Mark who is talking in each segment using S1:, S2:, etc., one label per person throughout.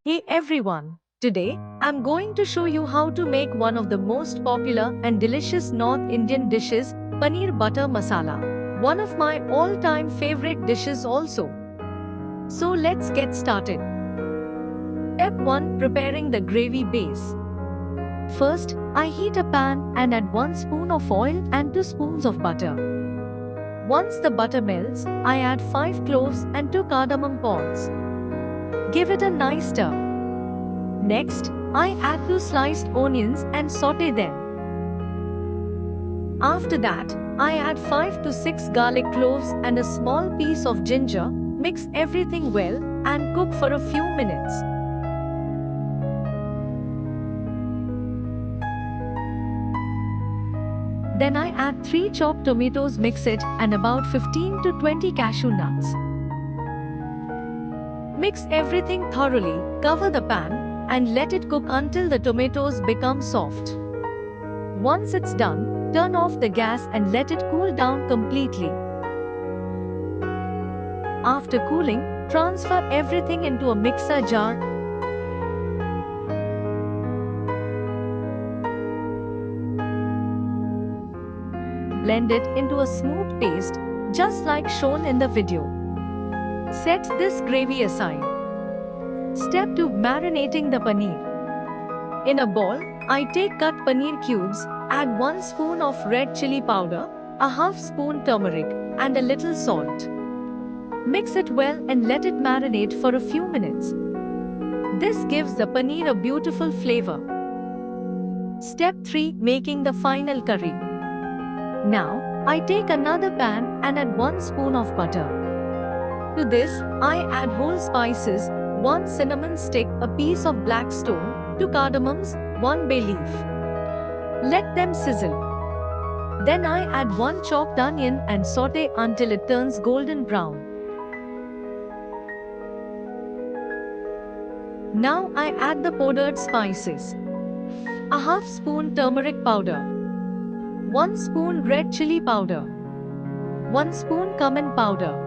S1: Hey everyone! Today, I'm going to show you how to make one of the most popular and delicious North Indian dishes, Paneer Butter Masala. One of my all-time favorite dishes also. So let's get started. Step 1. Preparing the gravy base. First, I heat a pan and add 1 spoon of oil and 2 spoons of butter. Once the butter melts, I add 5 cloves and 2 cardamom pods. Give it a nice stir. Next, I add 2 sliced onions and sauté them. After that, I add 5 to 6 garlic cloves and a small piece of ginger. Mix everything well and cook for a few minutes. Then I add 3 chopped tomatoes, mix it, and about 15 to 20 cashew nuts. Mix everything thoroughly, cover the pan, and let it cook until the tomatoes become soft. Once it's done, turn off the gas and let it cool down completely. After cooling, transfer everything into a mixer jar. Blend it into a smooth paste, just like shown in the video. Set this gravy aside. Step 2. Marinating the paneer. In a bowl, I take cut paneer cubes, add 1 spoon of red chilli powder, a half spoon turmeric, and a little salt. Mix it well and let it marinate for a few minutes. This gives the paneer a beautiful flavor. Step 3. Making the final curry. Now, I take another pan and add 1 spoon of butter. To this, I add whole spices, 1 cinnamon stick, a piece of black stone, 2 cardamoms, 1 bay leaf. Let them sizzle. Then I add 1 chopped onion and sauté until it turns golden brown. Now I add the powdered spices. A half spoon turmeric powder, 1 spoon red chilli powder, 1 spoon cumin powder,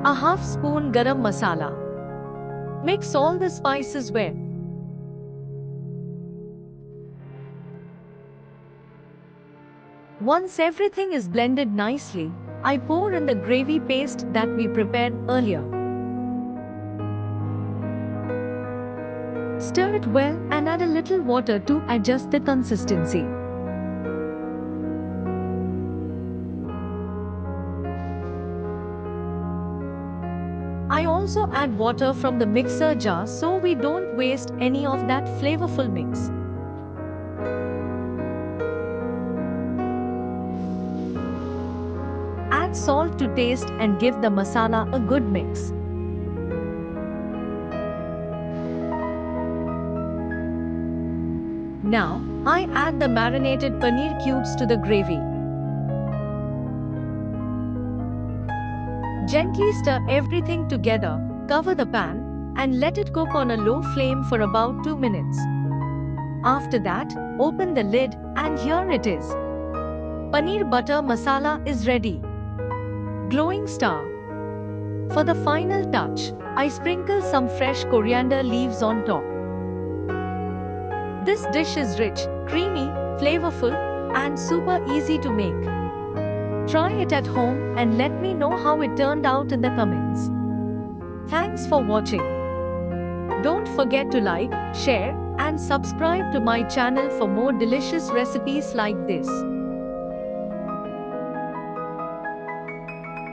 S1: a half spoon garam masala. Mix all the spices well. Once everything is blended nicely, I pour in the gravy paste that we prepared earlier. Stir it well and add a little water to adjust the consistency. I also add water from the mixer jar so we don't waste any of that flavorful mix. Add salt to taste and give the masala a good mix. Now, I add the marinated paneer cubes to the gravy. Gently stir everything together, cover the pan, and let it cook on a low flame for about 2 minutes. After that, open the lid, and here it is. Paneer Butter Masala is ready. Glowing star. For the final touch, I sprinkle some fresh coriander leaves on top. This dish is rich, creamy, flavorful, and super easy to make. Try it at home and let me know how it turned out in the comments. Thanks for watching. Don't forget to like, share, and subscribe to my channel for more delicious recipes like this.